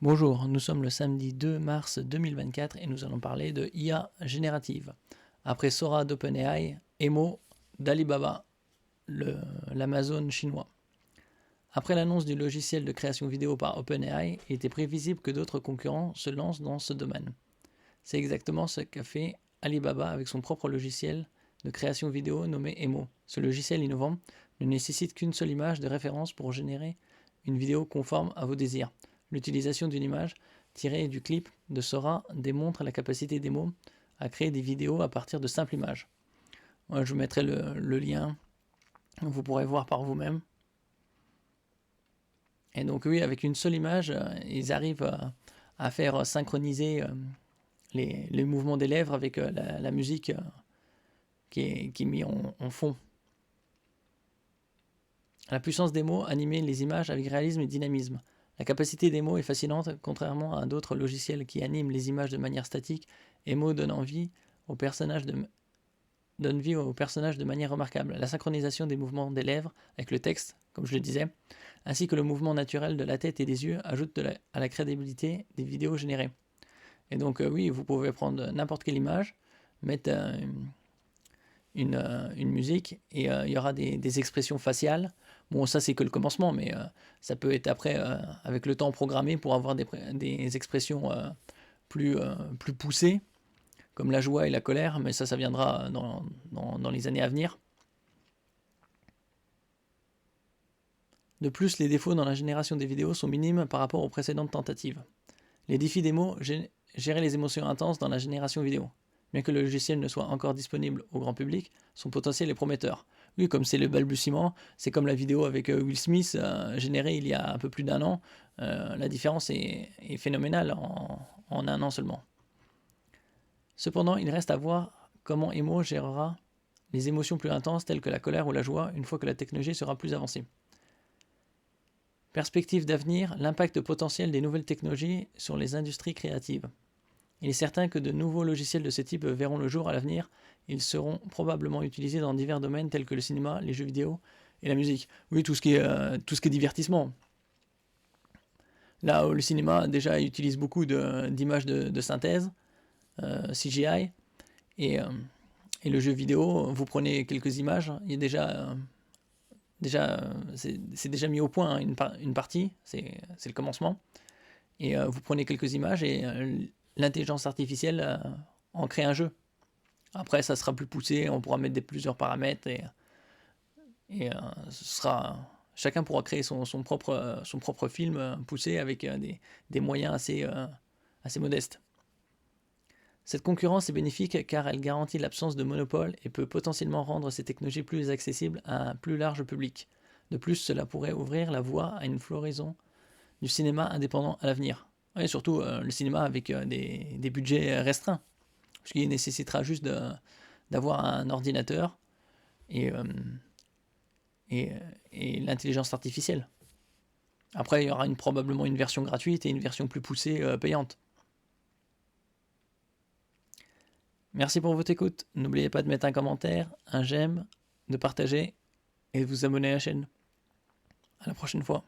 Bonjour, nous sommes le samedi 2 mars 2024 et nous allons parler de IA générative. Après Sora d'OpenAI, Emo d'Alibaba, l'Amazon chinois. Après l'annonce du logiciel de création vidéo par OpenAI, il était prévisible que d'autres concurrents se lancent dans ce domaine. C'est exactement ce qu'a fait Alibaba avec son propre logiciel de création vidéo nommé Emo. Ce logiciel innovant ne nécessite qu'une seule image de référence pour générer une vidéo conforme à vos désirs. L'utilisation d'une image tirée du clip de Sora démontre la capacité d'Emo à créer des vidéos à partir de simples images. Moi, je vous mettrai le lien, vous pourrez voir par vous-même. Et donc oui, avec une seule image, ils arrivent à faire synchroniser les mouvements des lèvres avec la musique qui est mise en fond. La puissance d'Emo animer les images avec réalisme et dynamisme. La capacité d'Emo est fascinante, contrairement à d'autres logiciels qui animent les images de manière statique. Emo donne vie aux personnages de manière remarquable. La synchronisation des mouvements des lèvres avec le texte, comme je le disais, ainsi que le mouvement naturel de la tête et des yeux ajoute à la crédibilité des vidéos générées. Et donc oui, vous pouvez prendre n'importe quelle image, mettre une musique et il y aura des expressions faciales. Bon, ça c'est que le commencement, mais ça peut être après, avec le temps programmé pour avoir des expressions plus poussées, comme la joie et la colère, mais ça viendra dans les années à venir. De plus, les défauts dans la génération des vidéos sont minimes par rapport aux précédentes tentatives. Les défis démo, gérer les émotions intenses dans la génération vidéo. Bien que le logiciel ne soit encore disponible au grand public, son potentiel est prometteur. Oui, comme c'est le balbutiement, c'est comme la vidéo avec Will Smith, générée il y a un peu plus d'1 an. La différence est phénoménale en 1 an seulement. Cependant, il reste à voir comment Emo gérera les émotions plus intenses telles que la colère ou la joie une fois que la technologie sera plus avancée. Perspective d'avenir, l'impact potentiel des nouvelles technologies sur les industries créatives. Il est certain que de nouveaux logiciels de ce type verront le jour à l'avenir. Ils seront probablement utilisés dans divers domaines tels que le cinéma, les jeux vidéo et la musique. Oui, tout ce qui est divertissement. Là où le cinéma déjà utilise beaucoup d'images de synthèse, CGI, et le jeu vidéo, vous prenez quelques images, il y a c'est déjà mis au point, hein, une partie, c'est le commencement, et vous prenez quelques images et l'intelligence artificielle en crée un jeu. Après, ça sera plus poussé, on pourra mettre plusieurs paramètres et chacun pourra créer son propre film poussé avec des moyens assez modestes. Cette concurrence est bénéfique car elle garantit l'absence de monopole et peut potentiellement rendre ces technologies plus accessibles à un plus large public. De plus, cela pourrait ouvrir la voie à une floraison du cinéma indépendant à l'avenir. Et surtout le cinéma avec des budgets restreints, ce qui nécessitera juste d'avoir un ordinateur et l'intelligence artificielle. Après, il y aura probablement une version gratuite et une version plus poussée payante. Merci pour votre écoute. N'oubliez pas de mettre un commentaire, un j'aime, de partager et de vous abonner à la chaîne. À la prochaine fois.